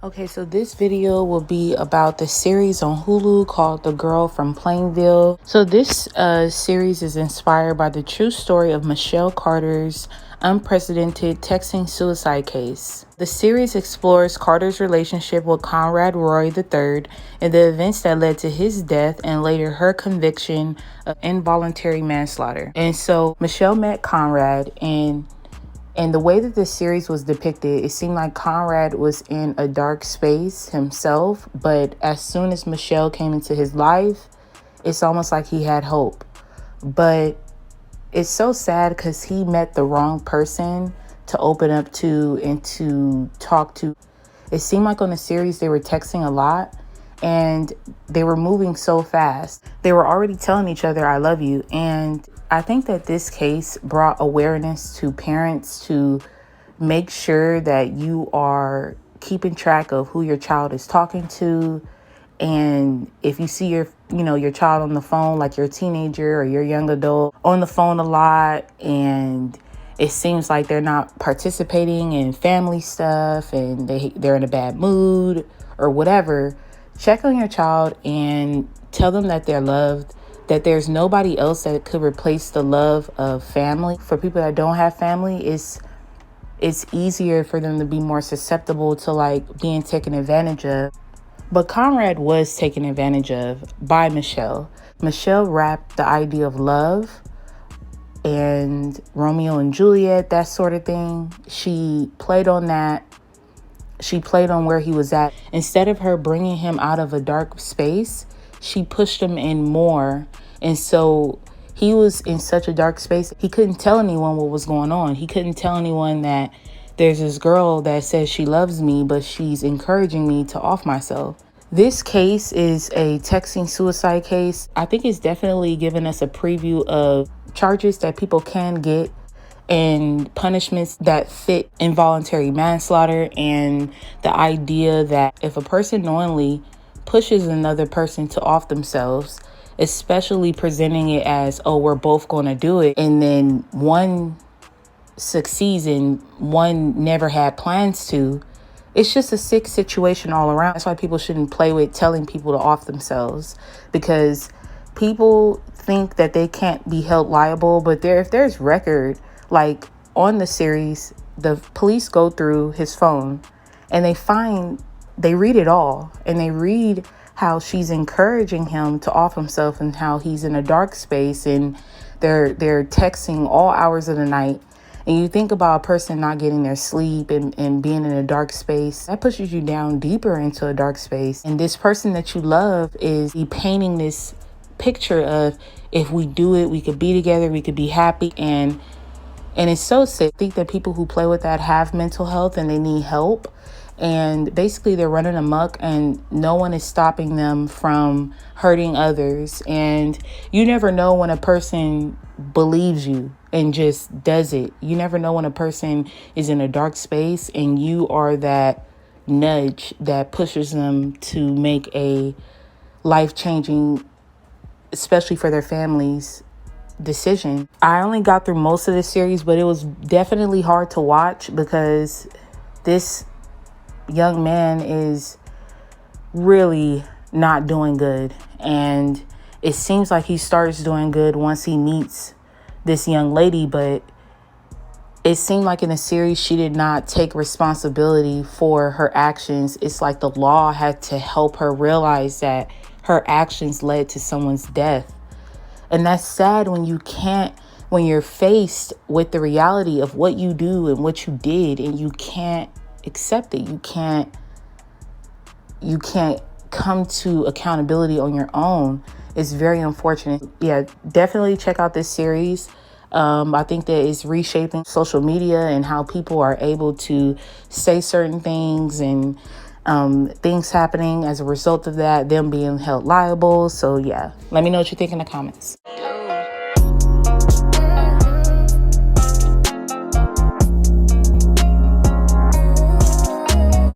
Okay, so this video will be about the series on Hulu called The Girl from Plainville. So this series is inspired by the true story of Michelle Carter's unprecedented texting suicide case. The series explores Carter's relationship with Conroy Roy III and the events that led to his death and later her conviction of involuntary manslaughter. And so Michelle met Conrad, and the way that this series was depicted, it seemed like Conrad was in a dark space himself, but as soon as Michelle came into his life, it's almost like he had hope. But it's so sad because he met the wrong person to open up to and to talk to. It seemed like on the series they were texting a lot and they were moving so fast. They were already telling each other, "I love you." And I think that this case brought awareness to parents to make sure that you are keeping track of who your child is talking to. And if you see your child on the phone, like your teenager or your young adult on the phone a lot, and it seems like they're not participating in family stuff and they're in a bad mood or whatever, check on your child and tell them that they're loved, that there's nobody else that could replace the love of family. For people that don't have family, it's easier for them to be more susceptible to like being taken advantage of. But Conrad was taken advantage of by Michelle. Michelle wrapped the idea of love and Romeo and Juliet, that sort of thing. She played on that. She played on where he was at. Instead of her bringing him out of a dark space, she pushed him in more. And so he was in such a dark space, he couldn't tell anyone what was going on. He couldn't tell anyone that there's this girl that says she loves me, but she's encouraging me to off myself. This case is a texting suicide case. I think it's definitely given us a preview of charges that people can get and punishments that fit involuntary manslaughter, and the idea that if a person knowingly pushes another person to off themselves, especially presenting it as, oh, we're both going to do it, and then one succeeds and one never had plans to, it's just a sick situation all around. That's why people shouldn't play with telling people to off themselves, because people think that they can't be held liable. But if there's record, like on the series, the police go through his phone and they read it all, and they read how she's encouraging him to off himself and how he's in a dark space, and they're texting all hours of the night. And you think about a person not getting their sleep and being in a dark space, that pushes you down deeper into a dark space. And this person that you love is painting this picture of, if we do it, we could be together, we could be happy. And it's so sick. I think that people who play with that have mental health and they need help. And basically they're running amok and no one is stopping them from hurting others. And you never know when a person believes you and just does it. You never know when a person is in a dark space and you are that nudge that pushes them to make a life-changing, especially for their families, decision. I only got through most of the series, but it was definitely hard to watch because this young man is really not doing good. And it seems like he starts doing good once he meets this young lady, but it seemed like in the series she did not take responsibility for her actions. It's like the law had to help her realize that her actions led to someone's death. And that's sad when you're faced with the reality of what you do and what you did, and you can't accept it. You can't come to accountability on your own. It's very unfortunate. Yeah, definitely check out this series. I think that it's reshaping social media and how people are able to say certain things, and things happening as a result of that, them being held liable. So yeah, let me know what you think in the comments.